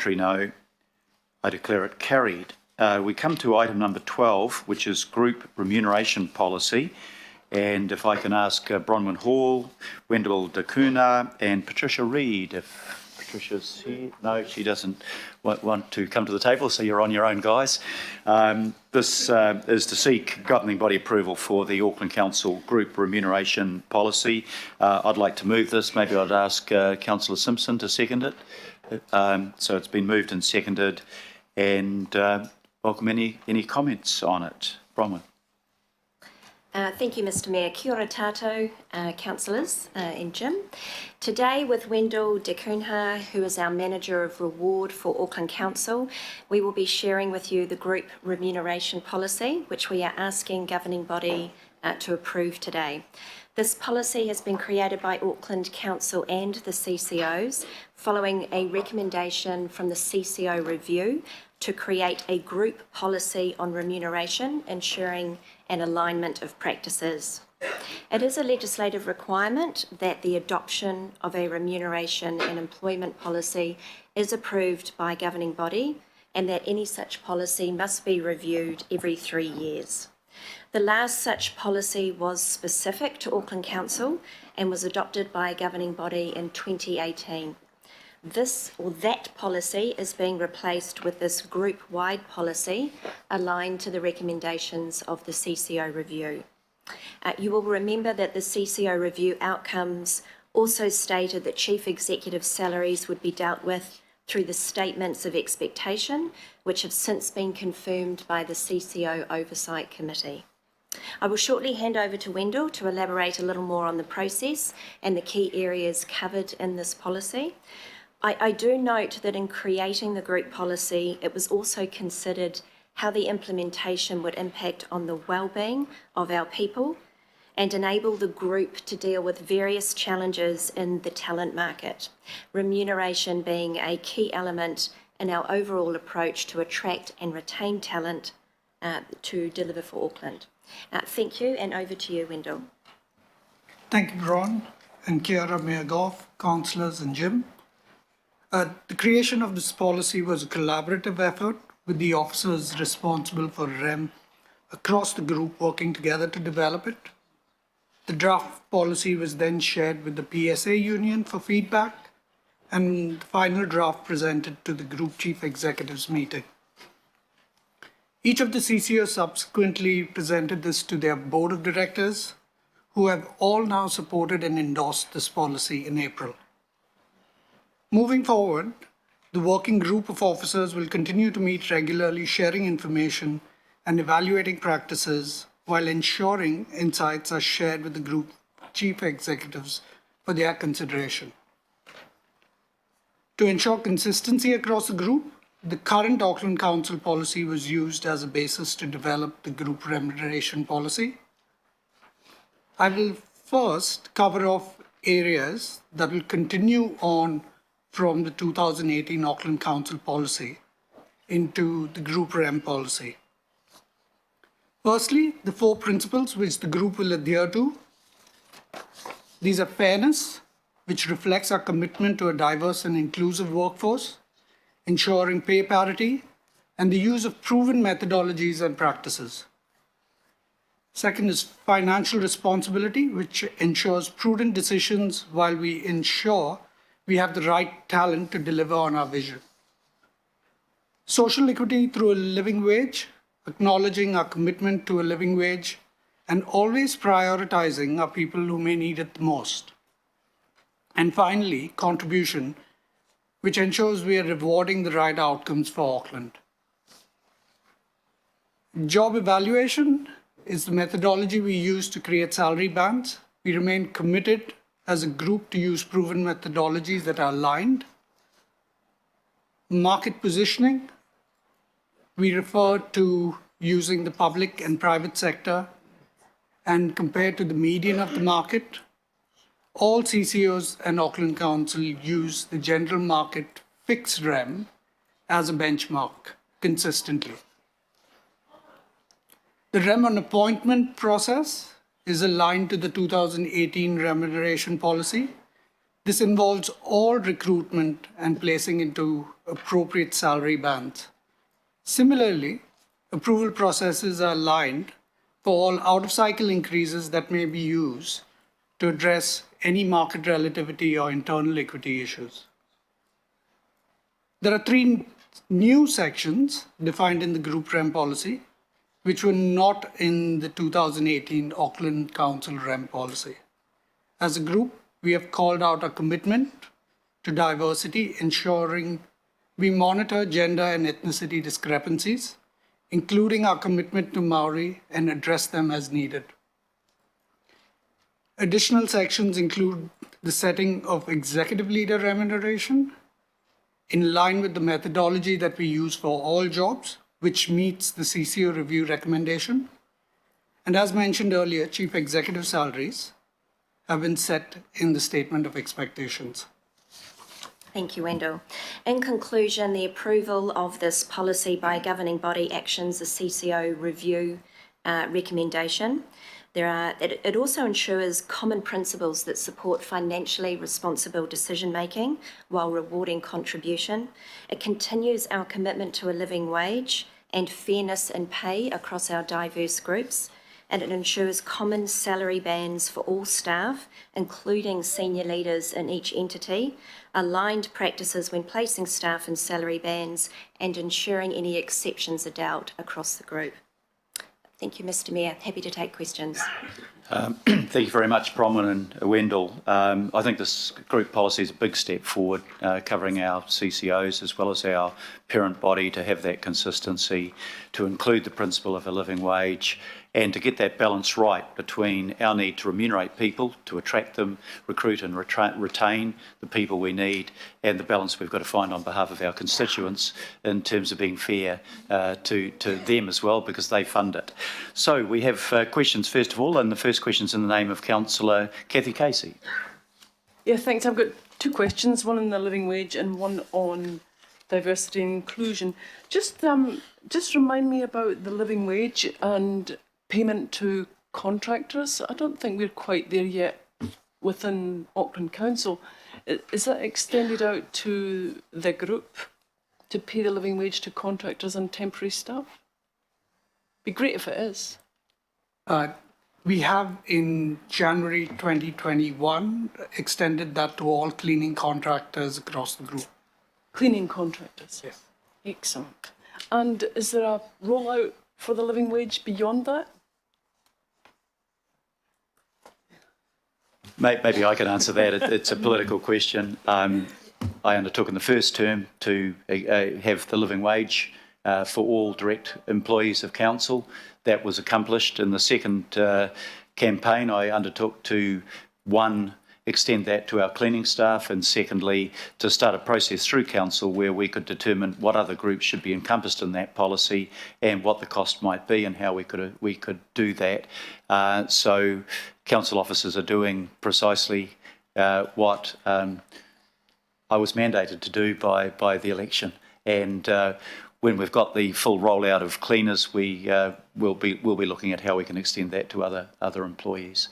No. I declare it carried. We come to item number 12, which is group remuneration policy. And if I can ask Bronwyn Hall, Wendell Dacuna and Patricia Reid, if Patricia's here. No, she doesn't want to come to the table, so you're on your own, guys. This is to seek governing body approval for the Auckland Council group remuneration policy. I'd like to move this. Maybe I'd ask Councillor Simpson to second it. So it's been moved and seconded, and welcome any comments on it. Bronwyn. Thank you, Mr Mayor. Kia ora tātou, councillors and Jim. Today with Wendell Dacuna, who is our Manager of Reward for Auckland Council, we will be sharing with you the group remuneration policy, which we are asking governing body to approve today. This policy has been created by Auckland Council and the CCOs following a recommendation from the CCO review to create a group policy on remuneration, ensuring an alignment of practices. It is a legislative requirement that the adoption of a remuneration and employment policy is approved by a governing body, and that any such policy must be reviewed every 3 years. The last such policy was specific to Auckland Council and was adopted by a governing body in 2018. That policy is being replaced with this group-wide policy aligned to the recommendations of the CCO review. You will remember that the CCO review outcomes also stated that chief executive salaries would be dealt with through the statements of expectation, which have since been confirmed by the CCO Oversight Committee. I will shortly hand over to Wendell to elaborate a little more on the process and the key areas covered in this policy. I do note that in creating the group policy, it was also considered how the implementation would impact on the well-being of our people and enable the group to deal with various challenges in the talent market, remuneration being a key element in our overall approach to attract and retain talent to deliver for Auckland. Thank you, and over to you, Wendell. Thank you, Ron, and kia ora, Mayor Goff, councillors and Jim. The creation of this policy was a collaborative effort with the officers responsible for REM across the group working together to develop it. The draft policy was then shared with the PSA union for feedback, and the final draft presented to the group chief executives meeting. Each of the CCOs subsequently presented this to their board of directors, who have all now supported and endorsed this policy in April. Moving forward, the working group of officers will continue to meet regularly, sharing information and evaluating practices while ensuring insights are shared with the group chief executives for their consideration. To ensure consistency across the group, the current Auckland Council policy was used as a basis to develop the group remuneration policy. I will first cover off areas that will continue on from the 2018 Auckland Council policy into the group REM policy. Firstly, the 4 principles which the group will adhere to. These are fairness, which reflects our commitment to a diverse and inclusive workforce, ensuring pay parity, and the use of proven methodologies and practices. Second is financial responsibility, which ensures prudent decisions while we ensure we have the right talent to deliver on our vision. Social equity through a living wage, acknowledging our commitment to a living wage, and always prioritizing our people who may need it the most. And finally, contribution, which ensures we are rewarding the right outcomes for Auckland. Job evaluation is the methodology we use to create salary bands. We remain committed as a group to use proven methodologies that are aligned. Market positioning, we refer to using the public and private sector and compared to the median of the market. All CCOs and Auckland Council use the general market fixed REM as a benchmark consistently. The REM on appointment process is aligned to the 2018 remuneration policy. This involves all recruitment and placing into appropriate salary bands. Similarly, approval processes are aligned for all out-of-cycle increases that may be used to address any market relativity or internal equity issues. There are 3 new sections defined in the Group REM policy, which were not in the 2018 Auckland Council REM policy. As a group, we have called out a commitment to diversity, ensuring we monitor gender and ethnicity discrepancies, including our commitment to Maori, and address them as needed. Additional sections include the setting of executive leader remuneration in line with the methodology that we use for all jobs, which meets the CCO review recommendation. And as mentioned earlier, chief executive salaries have been set in the statement of expectations. Thank you, Wendell. In conclusion, the approval of this policy by governing body actions the CCO review recommendation. It also ensures common principles that support financially responsible decision-making while rewarding contribution. It continues our commitment to a living wage and fairness in pay across our diverse groups, and it ensures common salary bands for all staff, including senior leaders in each entity, aligned practices when placing staff in salary bands, and ensuring any exceptions are dealt across the group. Thank you, Mr. Mayor. Happy to take questions. Thank you very much, Bronwyn and Wendell. I think this group policy is a big step forward, covering our CCOs as well as our parent body to have that consistency, to include the principle of a living wage, and to get that balance right between our need to remunerate people, to attract them, recruit and retain the people we need, and the balance we've got to find on behalf of our constituents in terms of being fair to them as well, because they fund it. So we have questions first of all, and the first question's in the name of Councillor Kathy Casey. Yeah, thanks. I've got 2 questions, one on the living wage and one on diversity and inclusion. Just remind me about the living wage and payment to contractors. I don't think we're quite there yet within Auckland Council. Is that extended out to the group to pay the living wage to contractors and temporary staff? Be great if it is. We have in January 2021 extended that to all cleaning contractors across the group. Cleaning contractors? Yes. Excellent. And is there a rollout for the living wage beyond that? Maybe I can answer that. It's a political question. I undertook in the first term to have the living wage for all direct employees of council. That was accomplished. In the second campaign, I undertook to, one, extend that to our cleaning staff, and secondly, to start a process through council where we could determine what other groups should be encompassed in that policy and what the cost might be and how we could do that. So council officers are doing precisely what I was mandated to do by the election, and when we've got the full rollout of cleaners, we'll be looking at how we can extend that to other employees.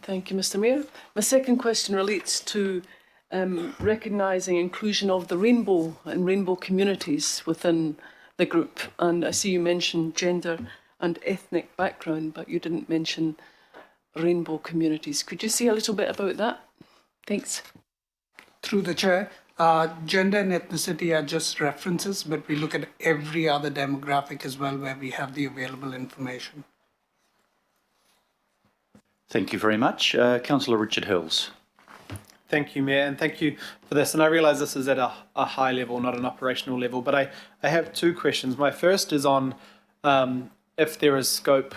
Thank you, Mr. Mayor. My second question relates to recognising inclusion of the rainbow and rainbow communities within the group. And I see you mentioned gender and ethnic background, but you didn't mention rainbow communities. Could you say a little bit about that? Thanks. Through the chair, gender and ethnicity are just references, but we look at every other demographic as well where we have the available information. Thank you very much. Councillor Richard Hills. Thank you, Mayor, and thank you for this. And I realise this is at a high level, not an operational level, but I have 2 questions. My first is on if there is scope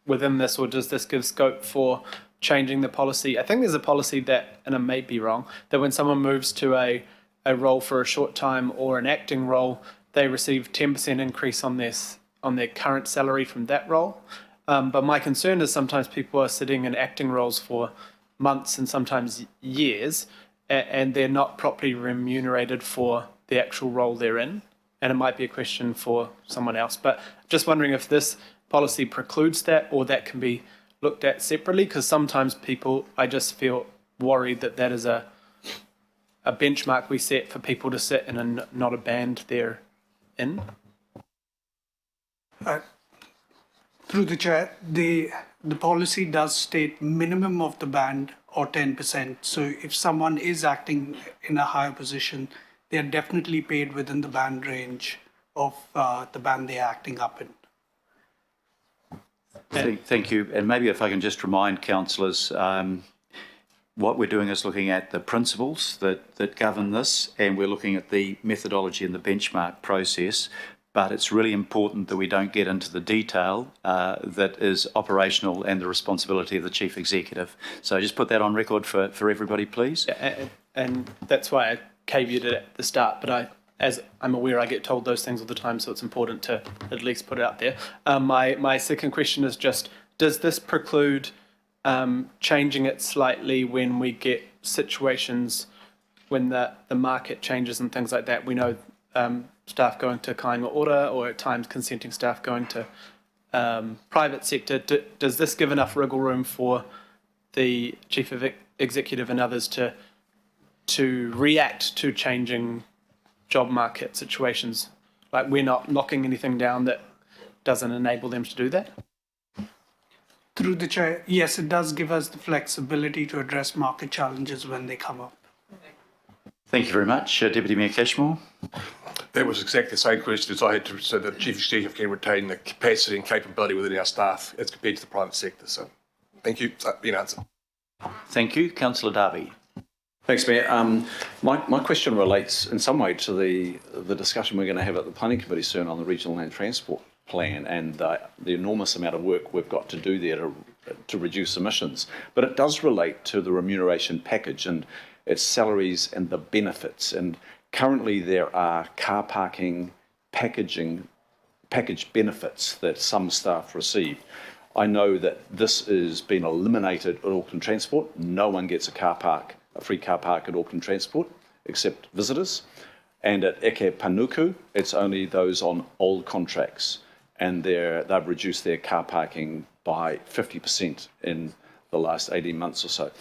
within this, or does this give scope for changing the policy? I think there's a policy that, and I may be wrong, that when someone moves to a role for a short time or an acting role, they receive 10% increase on their current salary from that role. But my concern is sometimes people are sitting in acting roles for months and sometimes years, and they're not properly remunerated for the actual role they're in. And it might be a question for someone else, but just wondering if this policy precludes that, or that can be looked at separately, because sometimes people, I just feel worried that that is a benchmark we set for people to sit in and not a band they're in? Through the chair, the policy does state minimum of the band or 10%. So if someone is acting in a higher position, they are definitely paid within the band range of the band they're acting up in. Thank you. And maybe if I can just remind councillors, what we're doing is looking at the principles that govern this, and we're looking at the methodology and the benchmark process. But it's really important that we don't get into the detail that is operational and the responsibility of the Chief Executive. So just put that on record for everybody, please. And that's why I caveated it at the start, but as I'm aware, I get told those things all the time, so it's important to at least put it out there. My second question is just, does this preclude changing it slightly when we get situations when the market changes and things like that? We know staff going to kāinga ora, or at times consenting staff going to private sector. Does this give enough wriggle room for the Chief Executive and others to react to changing job market situations? Like, we're not knocking anything down that doesn't enable them to do that? Through the chair, yes, it does give us the flexibility to address market challenges when they come up. Thank you very much. Deputy Mayor Cashmore. That was exactly the same question as I had to, so that the Chief Executive can retain the capacity and capability within our staff as compared to the private sector. So thank you. That's been answered. Thank you. Councillor Darby. Thanks, Mayor. My question relates in some way to the discussion we're going to have at the Planning Committee soon on the Regional Land Transport Plan and the enormous amount of work we've got to do there to reduce emissions. But it does relate to the remuneration package and its salaries and the benefits. And currently there are car parking package benefits that some staff receive. I know that this has been eliminated at Auckland Transport. No one gets a free car park at Auckland Transport except visitors. And at Eke Panuku, it's only those on old contracts, and they've reduced their car parking by 50% in the last 18 months or so.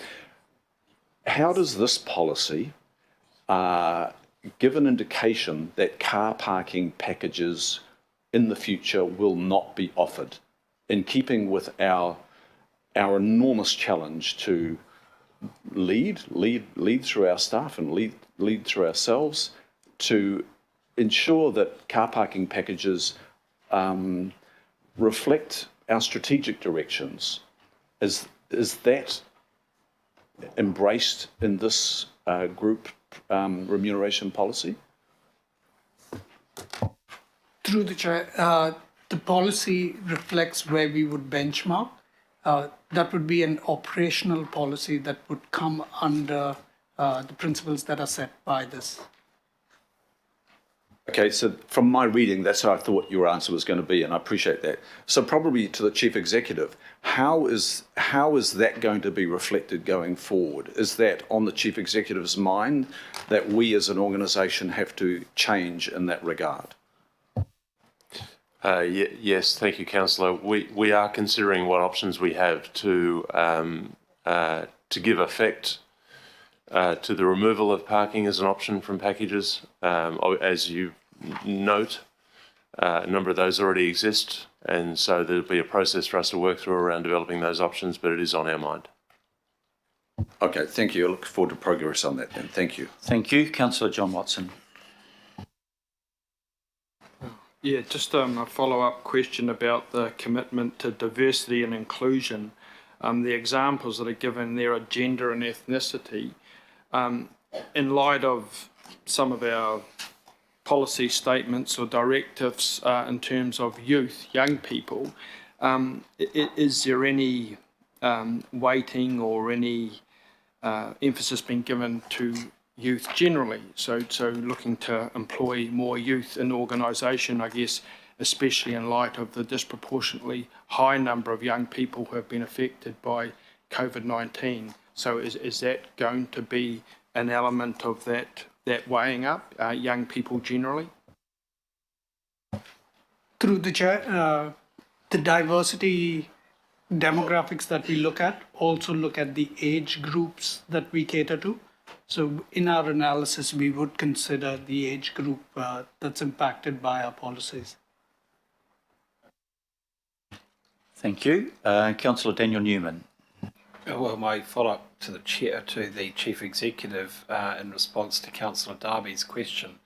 How does this policy give an indication that car parking packages in the future will not be offered, in keeping with our enormous challenge to lead through our staff and lead through ourselves to ensure that car parking packages reflect our strategic directions? Is that embraced in this group remuneration policy? Through the chair, the policy reflects where we would benchmark. That would be an operational policy that would come under the principles that are set by this. Okay, so from my reading, that's how I thought your answer was going to be, and I appreciate that. So probably to the Chief Executive, how is that going to be reflected going forward? Is that on the Chief Executive's mind that we as an organisation have to change in that regard? Yes, thank you, Councillor. We are considering what options we have to give effect to the removal of parking as an option from packages. As you note, a number of those already exist, and so there'll be a process for us to work through around developing those options, but it is on our mind. Okay, thank you. I look forward to progress on that then. Thank you. Thank you. Councillor John Watson. Yeah, just a follow-up question about the commitment to diversity and inclusion. The examples that are given there are gender and ethnicity. In light of some of our policy statements or directives in terms of youth, young people, is there any weighting or any emphasis being given to youth generally? So looking to employ more youth in organisation, I guess, especially in light of the disproportionately high number of young people who have been affected by COVID-19. So is that going to be an element of that weighing up, young people generally? Through the chair, the diversity demographics that we look at also look at the age groups that we cater to. So in our analysis, we would consider the age group that's impacted by our policies. Thank you. Councillor Daniel Newman. Well, my follow-up to the chair, to the chief executive, in response to Councillor Darby's question,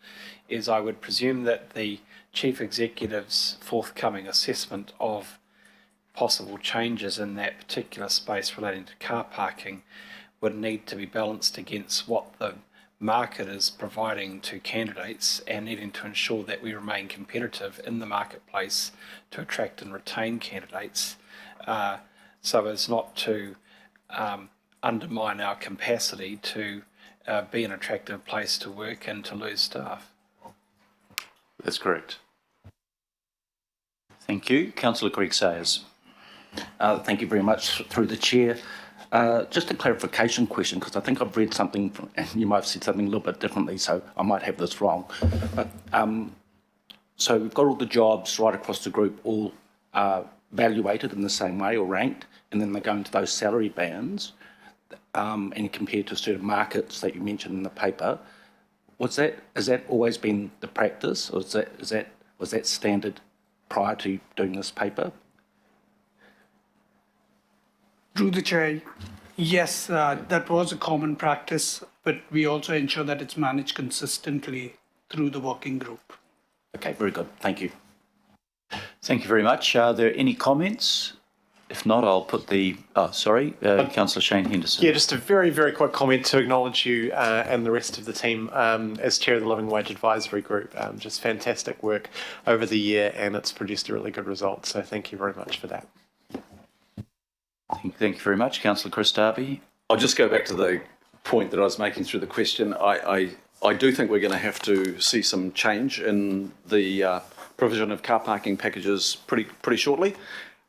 is I would presume that the chief executive's forthcoming assessment of possible changes in that particular space relating to car parking would need to be balanced against what the market is providing to candidates and needing to ensure that we remain competitive in the marketplace to attract and retain candidates, so as not to undermine our capacity to be an attractive place to work and to lose staff. That's correct. Thank you. Councillor Greg Sayers. Thank you very much, through the chair. Just a clarification question, because I think I've read something, and you might have said something a little bit differently, so I might have this wrong. But, so we've got all the jobs right across the group, all valuated in the same way or ranked, and then they go into those salary bands, and compared to certain markets that you mentioned in the paper. Has that always been the practice, or was that standard prior to doing this paper? Through the chair, yes, that was a common practice, but we also ensure that it's managed consistently through the working group. Okay, very good. Thank you. Thank you very much. Are there any comments? If not, I'll put the... Councillor Shane Henderson. Yeah, just a very, very quick comment to acknowledge you and the rest of the team as chair of the Living Wage Advisory Group. Just fantastic work over the year, and it's produced a really good result. So thank you very much for that. Thank you very much. Councillor Chris Darby. I'll just go back to the point that I was making through the question. I do think we're going to have to see some change in the provision of car parking packages pretty shortly.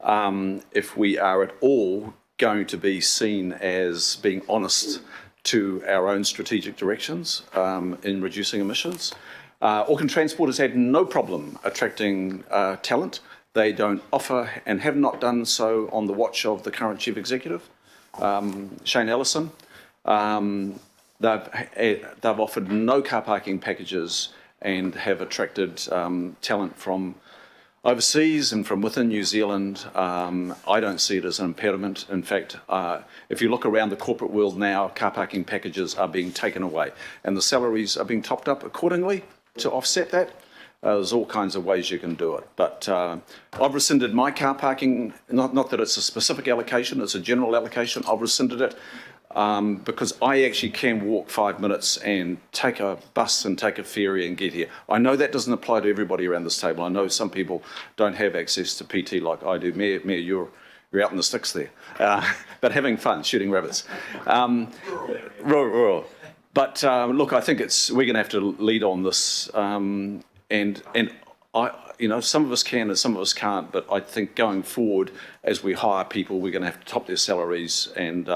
If we are at all going to be seen as being honest to our own strategic directions in reducing emissions. Auckland Transport has had no problem attracting talent. They don't offer and have not done so on the watch of the current chief executive, Shane Ellison. They've offered no car parking packages and have attracted talent from overseas and from within New Zealand. I don't see it as an impediment. In fact, if you look around the corporate world now, car parking packages are being taken away and the salaries are being topped up accordingly to offset that. There's all kinds of ways you can do it. But I've rescinded my car parking, not that it's a specific allocation, it's a general allocation. I've rescinded it because I actually can walk 5 minutes and take a bus and take a ferry and get here. I know that doesn't apply to everybody around this table. I know some people don't have access to PT like I do. Mayor, you're out in the sticks there. But having fun, shooting rabbits. Rural. But look, I think we're going to have to lead on this. And I, some of us can and some of us can't, but I think going forward, as we hire people, we're going to have to top their salaries and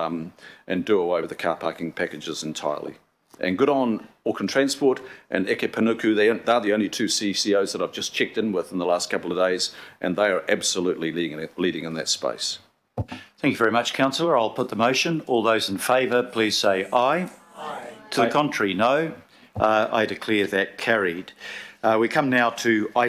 do away with the car parking packages entirely. And good on Auckland Transport and Eke Panuku. They're the only two CCOs that I've just checked in with in the last couple of days, and they are absolutely leading in that space. Thank you very much, Councillor. I'll put the motion. All those in favour, please say aye. Aye. To the contrary, no. I declare that carried. We come now to